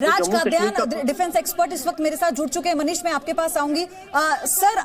राज Kadyan defence expert इस वक्त मेरे साथ जुड़ चुके हैं। मनीष, मैं आपके पास आऊंगी। सर,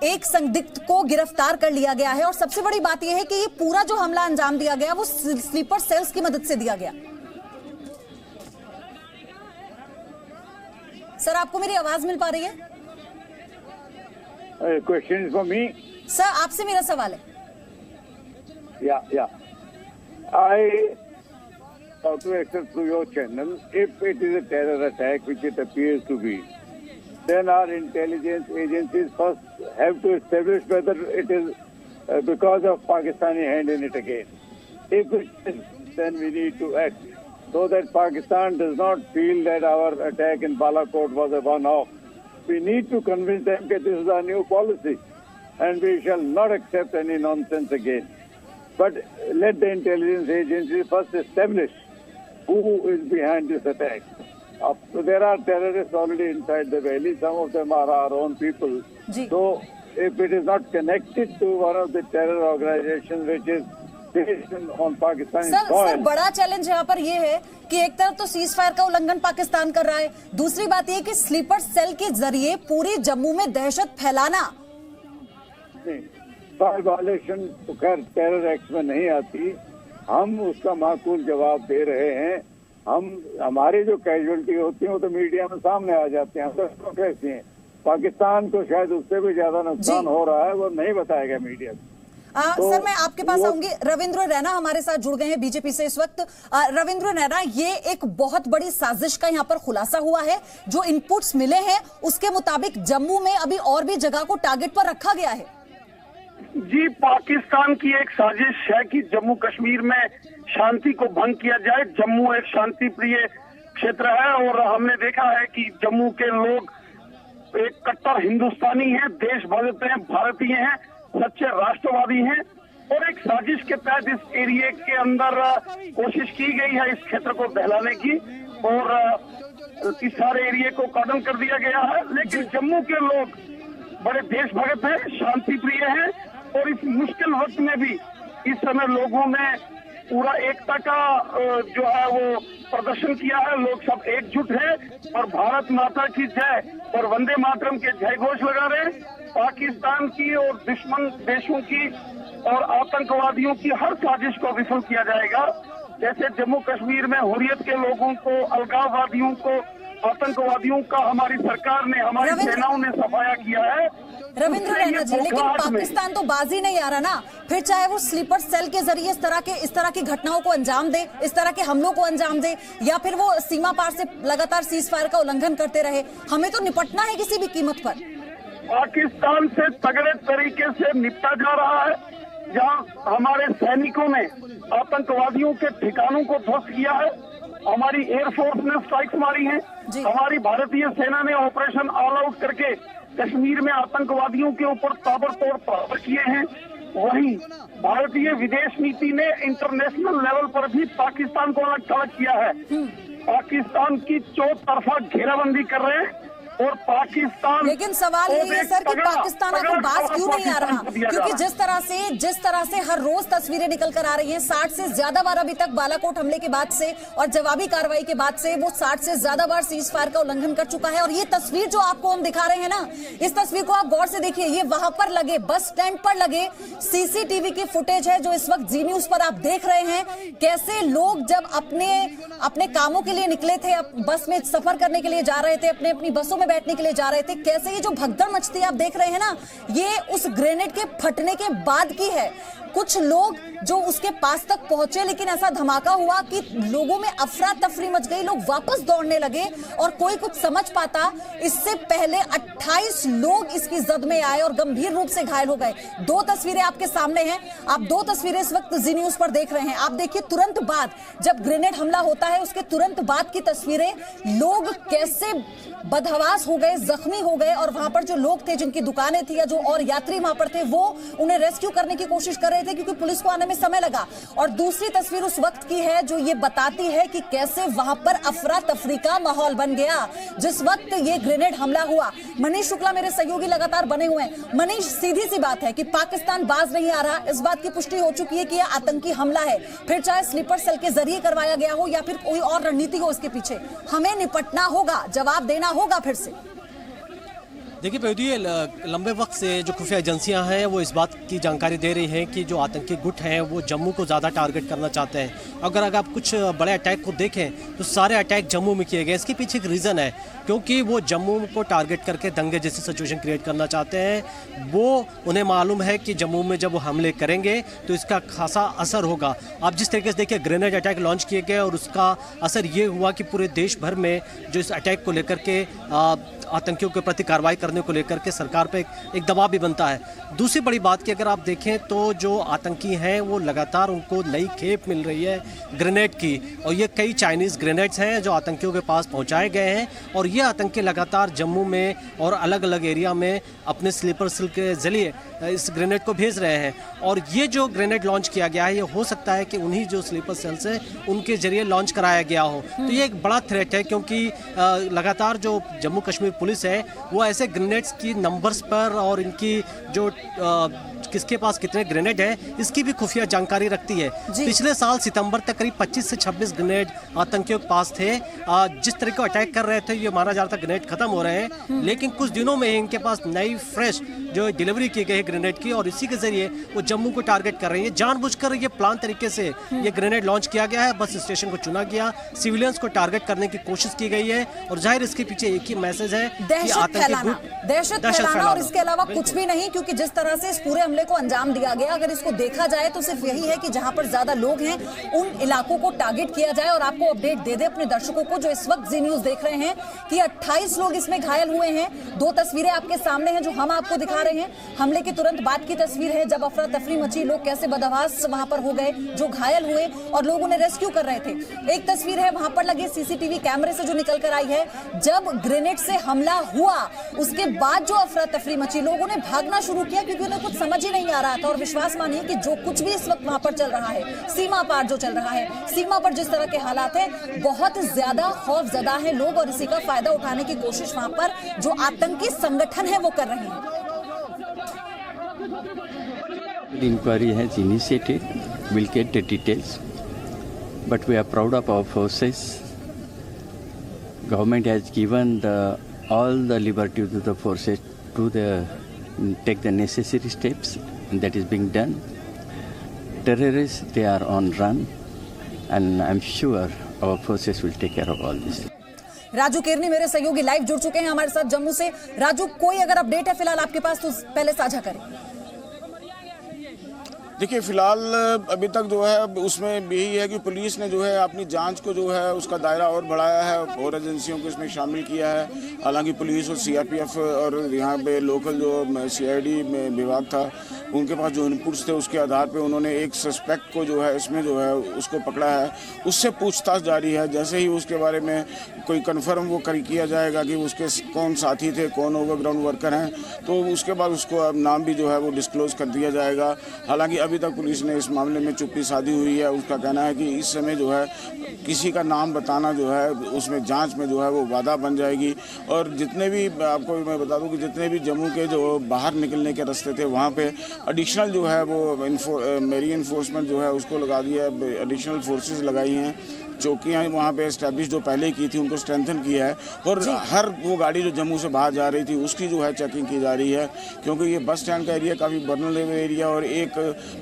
एक संदिग्ध को गिरफ्तार कर लिया गया है और सबसे बड़ी बात यह है कि ये पूरा जो हमला अंजाम दिया गया वो स्लीपर सेल्स की मदद से दिया गया। सर, आपको मेरी आवाज मिल पा रही है? Question for me. सर, आपसे मेरा सवाल है। Yeah. I to accept through your channel, if it is a terror attack, which it appears to be, then our intelligence agencies first have to establish whether it is because of Pakistani hand in it again. If it is, then we need to act so that Pakistan does not feel that our attack in Balakot was a one-off. We need to convince them that this is our new policy and we shall not accept any nonsense again. But let the intelligence agencies first establish who is behind this attack. There are terrorists already inside the valley. Some of them are our own people. So if it is not connected to one of the terror organizations which is based on Pakistani soil. Sir, बड़ा challenge यहाँ पर ये है कि एक तरफ तो cease fire का उल्लंघन पाकिस्तान कर रहा है, दूसरी बात ये कि स्लीपर सेल के जरिए पूरी जम्मू में दहशत फैलाना। वायलेशन तो खैर टेरर एक्ट में नहीं आती, हम उसका माकूल जवाब दे रहे हैं। हमारी जो कैजुअलिटी होती है वो तो मीडिया में सामने आ जाते हैं। हम कैसे हैं, पाकिस्तान को शायद उससे भी ज्यादा नुकसान हो रहा है, वो नहीं बताएगा मीडिया। तो सर, मैं आपके पास आऊंगी। रविंद्र रैना हमारे साथ जुड़ गए हैं बीजेपी से इस वक्त। रविंद्र रैना, ये एक बहुत बड़ी साजिश का यहाँ पर खुलासा हुआ है। जो इनपुट्स मिले हैं उसके मुताबिक जम्मू में अभी और भी जगह को टारगेट पर रखा गया है। जी, पाकिस्तान की एक साजिश है कि जम्मू कश्मीर में शांति को भंग किया जाए। जम्मू एक शांति प्रिय क्षेत्र है और हमने देखा है कि जम्मू के लोग एक कट्टर हिंदुस्तानी हैं, देशभक्त हैं, भारतीय हैं, सच्चे राष्ट्रवादी हैं और एक साजिश के तहत इस एरिया के अंदर कोशिश की गई है इस क्षेत्र को बहलाने की और इस सारे एरिया को कॉर्डन कर दिया गया है। लेकिन जम्मू के लोग बड़े देशभक्त हैं, शांति प्रिय हैं और इस मुश्किल वक्त में भी इस समय लोगों ने पूरा एकता का जो है वो प्रदर्शन किया है। लोग सब एकजुट हैं और भारत माता की जय और वंदे मातरम के जय घोष लगा रहे हैं। पाकिस्तान की और दुश्मन देशों की और आतंकवादियों की हर साजिश को विफल किया जाएगा। जैसे जम्मू कश्मीर में हुर्रियत के लोगों को, अलगाववादियों को, आतंकवादियों का हमारी सरकार ने, हमारी सेनाओं ने सफाया किया है। रविंद्र रैना जी, लेकिन पाकिस्तान तो बाजी नहीं आ रहा ना। फिर चाहे वो स्लीपर सेल के जरिए इस तरह की घटनाओं को अंजाम दे, इस तरह के हमलों को अंजाम दे, या फिर वो सीमा पार से लगातार सीज फायर का उल्लंघन करते रहे, हमें तो निपटना है किसी भी कीमत पर। पाकिस्तान से तगड़े तरीके से निपटा जा रहा है। जहां हमारे सैनिकों ने आतंकवादियों के ठिकानों को ध्वस्त किया है, हमारी एयरफोर्स ने स्ट्राइक्स मारी हैं, हमारी भारतीय सेना ने ऑपरेशन ऑल आउट करके कश्मीर में आतंकवादियों के ऊपर ताबड़तोड़ प्रहार किए हैं। वहीं भारतीय विदेश नीति ने इंटरनेशनल लेवल पर भी पाकिस्तान को अलग थलग किया है। पाकिस्तान की चौतरफा घेराबंदी कर रहे हैं और पाकिस्तान, लेकिन सवाल यही है सर कि पाकिस्तान आखिर बाज क्यों नहीं आ रहा? क्योंकि जिस तरह से हर रोज तस्वीरें निकल कर आ रही हैं, 60 से ज्यादा बार अभी तक बालाकोट हमले के बाद से और जवाबी कार्रवाई के बाद से वो 60 से ज्यादा बार सीज फायर का उल्लंघन कर चुका है। और ये तस्वीर जो आपको हम दिखा रहे हैं ना, इस तस्वीर को आप गौर से देखिए। ये वहां पर लगे, बस स्टैंड पर लगे सीसीटीवी की फुटेज है जो इस वक्त जी न्यूज पर आप देख रहे हैं। कैसे लोग जब अपने कामों के लिए निकले थे, बस में सफर करने के लिए जा रहे थे, अपनी बसों में बैठने के लिए जा रहे थे, कैसे ये जो भगदड़ मचती आप देख रहे हैं ना, ये उस ग्रेनेड के फटने के बाद की है। कुछ लोग जो उसके पास तक पहुंचे, लेकिन ऐसा धमाका हुआ कि लोगों में अफरा तफरी मच गई, लोग वापस दौड़ने लगे और कोई कुछ समझ पाता इससे पहले 28 लोग इसकी जद में आए और गंभीर रूप से घायल हो गए। 2 तस्वीरें आपके सामने हैं, आप 2 तस्वीरें इस वक्त जी न्यूज पर देख रहे हैं। आप देखिए, तुरंत बाद जब ग्रेनेड हमला होता है उसके तुरंत बाद की तस्वीरें, लोग कैसे बदहवास हो गए, जख्मी हो गए और वहां पर जो लोग थे, जिनकी दुकानें थी या जो और यात्री वहां पर थे, वो उन्हें रेस्क्यू करने की कोशिश कर रहे रहे थे क्योंकि पुलिस को आने में समय लगा। और दूसरी तस्वीर उस वक्त की है जो ये बताती है कि कैसे वहां पर अफरा तफरी का माहौल बन गया जिस वक्त ये ग्रेनेड हमला हुआ। मनीष शुक्ला मेरे सहयोगी लगातार बने हुए हैं। मनीष, सीधी सी बात है कि पाकिस्तान बाज नहीं आ रहा, इस बात की पुष्टि हो चुकी है कि यह आतंकी हमला है, फिर चाहे स्लीपर सेल के जरिए करवाया गया हो या फिर कोई और रणनीति हो इसके पीछे। हमें निपटना होगा, जवाब देना होगा फिर से। देखिए बेहूदी, लंबे वक्त से जो खुफिया एजेंसियां हैं वो इस बात की जानकारी दे रही हैं कि जो आतंकी गुट हैं वो जम्मू को ज़्यादा टारगेट करना चाहते हैं। अगर आप कुछ बड़े अटैक को देखें तो सारे अटैक जम्मू में किए गए। इसके पीछे एक रीज़न है, क्योंकि वो जम्मू को टारगेट करके दंगे जैसी सिचुएशन क्रिएट करना चाहते हैं। वो उन्हें मालूम है कि जम्मू में जब वो हमले करेंगे तो इसका खासा असर होगा। आप जिस तरीके से देखिए ग्रेनेड अटैक लॉन्च किए गए और उसका असर ये हुआ कि पूरे देश भर में जो इस अटैक को लेकर के आतंकियों के प्रति कार्रवाई करने को लेकर के सरकार पे एक दबाव भी बनता है। दूसरी बड़ी बात कि अगर आप देखें तो जो आतंकी हैं वो लगातार उनको नई खेप मिल रही है ग्रेनेड की, और ये कई चाइनीज़ ग्रेनेड्स हैं जो आतंकियों के पास पहुंचाए गए हैं। और ये आतंकी लगातार जम्मू में और अलग अलग एरिया में अपने स्लीपर सेल के जरिए इस ग्रेनेड को भेज रहे हैं। और ये जो ग्रेनेड लॉन्च किया गया है ये हो सकता है कि उन्हीं जो स्लीपर सेल्स हैं उनके जरिए लॉन्च कराया गया हो। तो ये एक बड़ा थ्रेट है, क्योंकि लगातार जो जम्मू कश्मीर पुलिस है वो ऐसे ग्रेनेड्स की नंबर्स पर और इनकी जो किसके पास कितने ग्रेनेड है इसकी भी खुफिया जानकारी रखती है। पिछले साल सितंबर तक करीब 25 से 26 ग्रेनेड आतंकियों के पास थे। जिस तरह का अटैक कर रहे थे ये माना जा रहा था ग्रेनेड खत्म हो रहे हैं, लेकिन कुछ दिनों में ही इनके पास नई फ्रेश जो डिलीवरी की गई है ग्रेनेड की, और इसी के जरिए वो जम्मू को टारगेट कर रही है। जानबूझकर ये प्लान तरीके से ये ग्रेनेड लॉन्च किया गया है। बस स्टेशन को चुना गया, सिविलियंस को टारगेट करने की कोशिश की गई है, और जाहिर इसके पीछे एक ही मैसेज है, दहशत फैलाना और इसके अलावा कुछ भी नहीं। क्योंकि जिस तरह से इस पूरे हमले को अंजाम दिया गया, अगर इसको देखा जाए तो सिर्फ यही है कि जहां पर ज्यादा लोग हैं उन इलाकों को टारगेट किया जाए। और आपको अपडेट दे दे अपने दर्शकों को जो इस वक्त जी न्यूज देख रहे हैं कि 28 लोग इसमें घायल हुए हैं। 2 तस्वीरें आपके सामने हैं जो हम आपको दिखा रहे हैं। हमले के तुरंत बाद की तस्वीर है जब अफरा तफरी मची, लोग कैसे बदहवास वहां पर हो गए, जो घायल हुए और लोग उन्हें रेस्क्यू कर रहे थे। एक तस्वीर है वहां पर लगे सीसीटीवी कैमरे से जो निकल कर आई है जब ग्रेनेड से हमला हुआ। उसके बाद जो अफरा तफरी मची, लोगों ने भागना शुरू किया क्योंकि उन्हें कुछ समझ ही नहीं आ रहा था। और विश्वास मानिए कि जो कुछ भी इस वक्त वहां पर चल रहा है, सीमा पार जो चल रहा है, सीमा पर जिस तरह के हालात हैं, बहुत ज्यादा खौफजदा है लोग, और इसी का फायदा उठाने की कोशिश वहां पर जो आतंकी संगठन है वो कर रहे हैं। Inquiry has initiated. We'll get the details. But we are proud of our forces. Government has given all the liberty to the forces to take the necessary steps, and that is being done. Terrorists, they are on run, and I'm sure our forces will take care of all this. Raju केरनी मेरे सहयोगी live जुड़ चुके हैं हमारे साथ जम्मू से। राजू, कोई अगर अपडेट है फिलहाल आपके पास तो पहले साझा करें। देखिए फिलहाल अभी तक जो है उसमें यही है कि पुलिस ने जो है अपनी जांच को जो है उसका दायरा और बढ़ाया है और एजेंसियों को इसमें शामिल किया है। हालांकि पुलिस और सीआरपीएफ और यहाँ पे लोकल जो सीआईडी में विभाग था उनके पास जो इनपुट्स थे उसके आधार पे उन्होंने एक सस्पेक्ट को जो है इसमें जो है उसको पकड़ा है, उससे पूछताछ जारी है। जैसे ही उसके बारे में कोई कन्फर्म वो किया जाएगा कि उसके कौन साथी थे, कौन ओवरग्राउंड वर्कर हैं, तो उसके बाद उसको नाम भी जो है वो डिस्क्लोज कर दिया जाएगा। हालांकि अभी तक पुलिस ने इस मामले में चुप्पी साधी हुई है। उसका कहना है कि इस समय जो है किसी का नाम बताना जो है उसमें जांच में जो है वो बाधा बन जाएगी। और जितने भी आपको मैं बता दूं कि जितने भी जम्मू के जो बाहर निकलने के रास्ते थे वहाँ पे एडिशनल जो है वो मेरी इन्फोर्समेंट जो है उसको लगा दिया है, एडिशनल फोर्सेस लगाई हैं, चौकियाँ वहाँ पे एस्टैब्लिश जो पहले की थी उनको स्ट्रेंथन किया है। और हर वो गाड़ी जो जम्मू से बाहर जा रही थी उसकी जो है चेकिंग की जा रही है, क्योंकि ये बस स्टैंड का एरिया काफ़ी वल्नरेबल एरिया और एक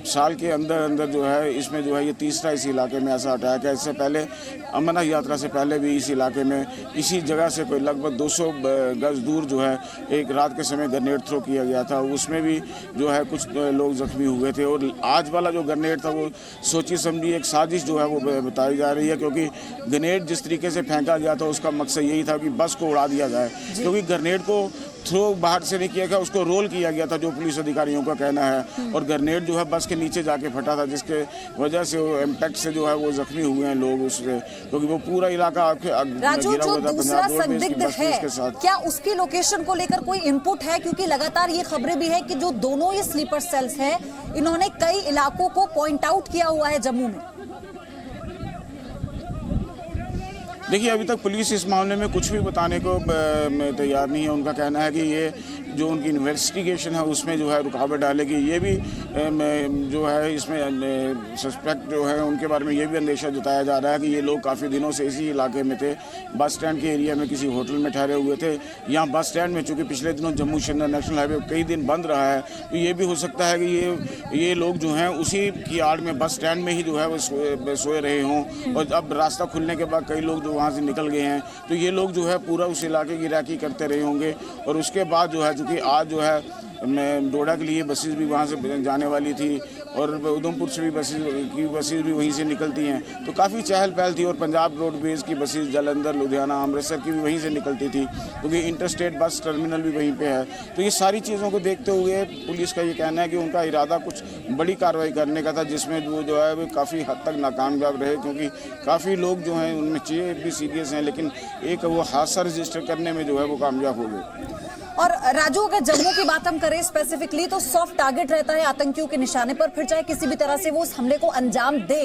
साल के अंदर अंदर जो है इसमें जो है ये तीसरा इस इलाके में ऐसा अटैक है। इससे पहले अमरनाथ यात्रा से पहले भी इस इलाके में इसी जगह से कोई लगभग 200 गज दूर जो है एक रात के समय ग्रेनेड थ्रो किया गया था, उसमें भी जो है कुछ लोग जख्मी हुए थे। और आज वाला जो ग्रेनेड था वो सोची समझी एक साजिश जो है वो बताई जा रही है, क्योंकि ग्रेनेड जिस तरीके से फेंका गया था उसका मकसद यही था कि बस को उड़ा दिया जाए, क्योंकि ग्रेनेड को थ्रो बाहर से नहीं किया गया, उसको रोल किया गया था जो पुलिस अधिकारियों का कहना है, और ग्रेनेड जो है बस के नीचे जाके फटा था, जिसके वजह से वो इम्पैक्ट से जो है वो जख्मी हुए हैं लोग उससे, क्योंकि वो पूरा इलाका राजू, जो दूसरा संदिग्ध है क्या उसकी लोकेशन को लेकर कोई इनपुट है? क्योंकि लगातार ये खबरें भी है कि जो दोनों ये स्लीपर सेल्स हैं इन्होंने कई इलाकों को पॉइंट आउट किया हुआ है जम्मू में। देखिए, अभी तक पुलिस इस मामले में कुछ भी बताने को तैयार नहीं है। उनका कहना है कि ये जो उनकी इन्वेस्टिगेशन है उसमें जो है रुकावट डालेगी। ये भी जो है इसमें सस्पेक्ट जो है उनके बारे में ये भी अंदेशा जताया जा रहा है कि ये लोग काफ़ी दिनों से इसी इलाके में थे, बस स्टैंड के एरिया में किसी होटल में ठहरे हुए थे। यहाँ बस स्टैंड में चूँकि पिछले दिनों जम्मू श्रीनगर नेशनल हाईवे कई दिन बंद रहा है, तो ये भी हो सकता है कि ये लोग जो हैं उसी की आड़ में बस स्टैंड में ही जो है वो सोए रहे हों, और अब रास्ता खुलने के बाद कई लोग जो वहाँ से निकल गए हैं, तो ये लोग जो है पूरा उस इलाके की रैकी करते रहे होंगे। और उसके बाद जो है चूँकि आज जो है डोडा के लिए बसेस भी वहाँ से जाने वाली थी, और उधमपुर से भी बसेस भी वहीं से निकलती हैं, तो काफ़ी चहल पहल थी। और पंजाब रोडवेज़ की बसेस जालंधर, लुधियाना, अमृतसर की भी वहीं से निकलती थी, क्योंकि इंटरस्टेट बस टर्मिनल भी वहीं पे है। तो ये सारी चीज़ों को देखते हुए पुलिस का ये कहना है कि उनका इरादा कुछ बड़ी कार्रवाई करने का था, जिसमें वो जो है वो काफ़ी हद तक नाकामयाब रहे, क्योंकि काफ़ी लोग जो हैं उनमें चीज़ें भी सीरियस हैं, लेकिन एक वो हादसा रजिस्टर करने में जो है वो कामयाब हो गए। और राजू, अगर जम्मू की बात हम करें स्पेसिफिकली, तो सॉफ्ट टारगेट रहता है आतंकियों के निशाने पर, फिर चाहे किसी भी तरह से वो उस हमले को अंजाम दे।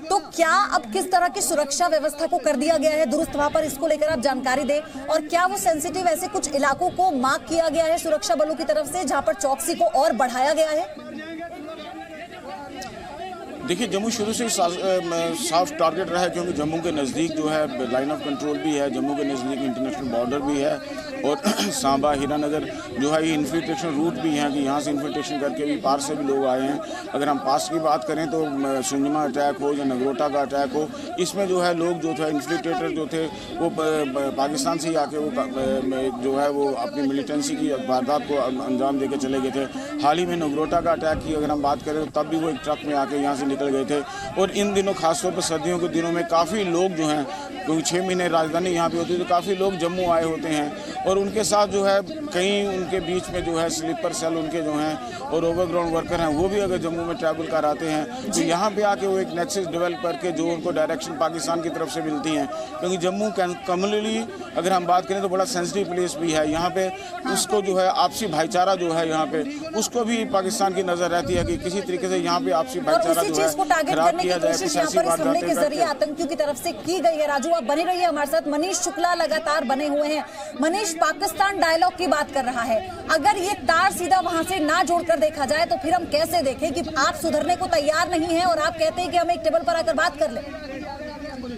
तो क्या अब किस तरह की सुरक्षा व्यवस्था को कर दिया गया है दुरुस्त वहां पर, इसको लेकर आप जानकारी दें। और क्या वो सेंसिटिव ऐसे कुछ इलाकों को मार्क किया गया है सुरक्षा बलों की तरफ से जहां पर चौकसी को और बढ़ाया गया है? देखिए, जम्मू शुरू से सॉफ्ट टारगेट रहा है, क्योंकि जम्मू के नज़दीक जो है लाइन ऑफ कंट्रोल भी है, जम्मू के नज़दीक इंटरनेशनल बॉर्डर भी है, और सांबा, हीरानगर जो है ये इन्फिल्ट्रेशन रूट भी हैं कि यहाँ से इन्फिल्ट्रेशन करके भी पार से भी लोग आए हैं। अगर हम पास की बात करें तो सुंजमा अटैक हो या नगरोटा का अटैक हो, इसमें जो है लोग जो थे इन्फिल्ट्रेटर जो थे वो पाकिस्तान से ही आके वो जो है वो अपनी मिलिटेंसी की वारदात को अंजाम दे के चले गए थे। हाल ही में नगरोटा का अटैक की अगर हम बात करें तो तब भी वो एक ट्रक में आके यहाँ से निकल गए थे। और इन दिनों खासतौर पर सर्दियों के दिनों में काफ़ी लोग जो हैं, क्योंकि 6 महीने राजधानी यहाँ पे होती है, तो काफ़ी लोग जम्मू आए होते हैं, और उनके साथ जो है कहीं उनके बीच में जो है स्लीपर सेल उनके जो हैं और ओवरग्राउंड वर्कर हैं वो भी अगर जम्मू में ट्रैवल कर आते हैं, तो यहाँ पे आके वो एक नेक्सस डेवलप करके जो उनको डायरेक्शन पाकिस्तान की तरफ से मिलती हैं, क्योंकि जम्मू कम्युनली अगर हम बात करें तो बड़ा सेंसिटिव प्लेस भी है। यहाँ पे उसको जो है आपसी भाईचारा जो है यहाँ पे उसको भी पाकिस्तान की नजर रहती है कि किसी तरीके से यहाँ पे आपसी भाईचारा जो है खराब किया जाए, कुछ ऐसी हमले के जरिए आतंकियों की तरफ से की गई है। राजू, आप बने रहिए हमारे साथ। मनीष शुक्ला लगातार बने हुए हैं। मनीष, पाकिस्तान डायलॉग की बात कर रहा है, अगर ये तार सीधा वहां से ना जोड़कर देखा जाए तो फिर हम कैसे देखें कि आप सुधरने को तैयार नहीं है और आप कहते हैं कि हम एक टेबल पर आकर बात कर लें?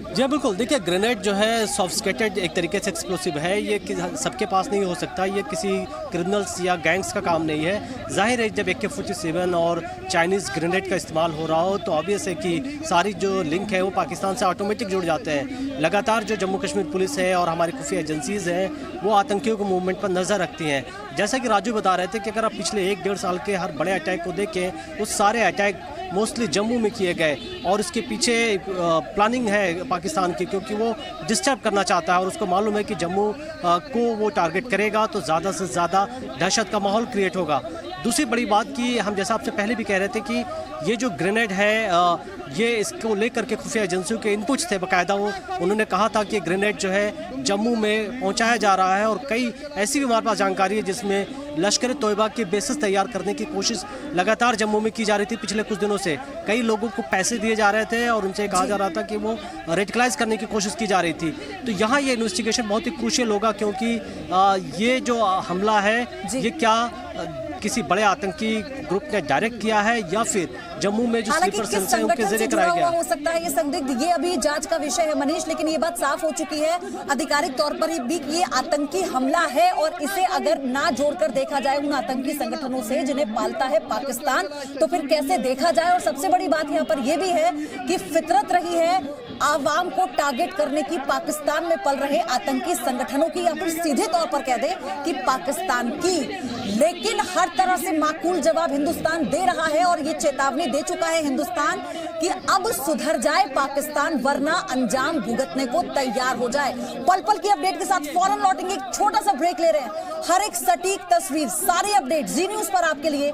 जी बिल्कुल, देखिए ग्रेनेड जो है सॉफ्टिकेटेड एक तरीके से एक्सप्लोसिव है, ये सबके पास नहीं हो सकता, ये किसी क्रिमिनल्स या गैंग्स का काम नहीं है। जाहिर है जब AK-47 और चाइनीज़ ग्रेनेड का इस्तेमाल हो रहा हो तो ऑब्वियस है कि सारी जो लिंक है वो पाकिस्तान से ऑटोमेटिक जुड़ जाते हैं। लगातार जो जम्मू कश्मीर पुलिस है और हमारी खुफिया एजेंसीज़ हैं वो आतंकियों के मूवमेंट पर नज़र रखती हैं। जैसा कि राजू बता रहे थे कि अगर आप पिछले 1-1.5 साल के हर बड़े अटैक को देखें, उस सारे अटैक मोस्टली जम्मू में किए गए, और इसके पीछे प्लानिंग है पाकिस्तान की, क्योंकि वो डिस्टर्ब करना चाहता है और उसको मालूम है कि जम्मू को वो टारगेट करेगा तो ज़्यादा से ज़्यादा दहशत का माहौल क्रिएट होगा। दूसरी बड़ी बात कि हम जैसा आपसे पहले भी कह रहे थे कि ये जो ग्रेनेड है ये इसको लेकर के खुफिया एजेंसियों के इनपुट्स थे बाकायदा, उन्होंने कहा था कि ग्रेनेड जो है जम्मू में पहुंचाया जा रहा है, और कई ऐसी भी हमारे पास जानकारी है जिसमें लश्कर तोयबा के बेसिस तैयार करने की कोशिश लगातार जम्मू में की जा रही थी। पिछले कुछ दिनों से कई लोगों को पैसे दिए जा रहे थे और उनसे कहा जा रहा था कि वो रेडिकलाइज करने की कोशिश की जा रही थी। तो यहाँ ये इन्वेस्टिगेशन बहुत ही क्रूशियल होगा, क्योंकि ये जो हमला है ये क्या किसी बड़े आतंकी ग्रुप ने डायरेक्ट किया है या फिर जम्मू में जो स्लीपर सेल्स हैं उनके जरिए कराया गया हो सकता है ये संदिग्ध, ये अभी जांच का विषय है मनीष। लेकिन ये बात साफ हो चुकी है आधिकारिक तौर पर भी कि ये आतंकी हमला है, और इसे अगर ना जोड़कर देखा जाए उन आतंकी संगठनों से जिन्हें पालता है पाकिस्तान, तो फिर कैसे देखा जाए। और सबसे बड़ी बात यहाँ पर यह भी है कि फितरत रही है आवाम को टारगेट करने की पाकिस्तान में पल रहे आतंकी संगठनों की, या फिर सीधे तौर पर कह दे कि पाकिस्तान की। लेकिन हर तरह से माकूल जवाब हिंदुस्तान दे रहा है और ये चेतावनी दे चुका है हिंदुस्तान कि अब सुधर जाए पाकिस्तान, वरना अंजाम भुगतने को तैयार हो जाए। पल पल की अपडेट के साथ फौरन लौटेंगे, एक छोटा सा ब्रेक ले रहे हैं। हर एक सटीक तस्वीर, सारे अपडेट जी न्यूज पर आपके लिए।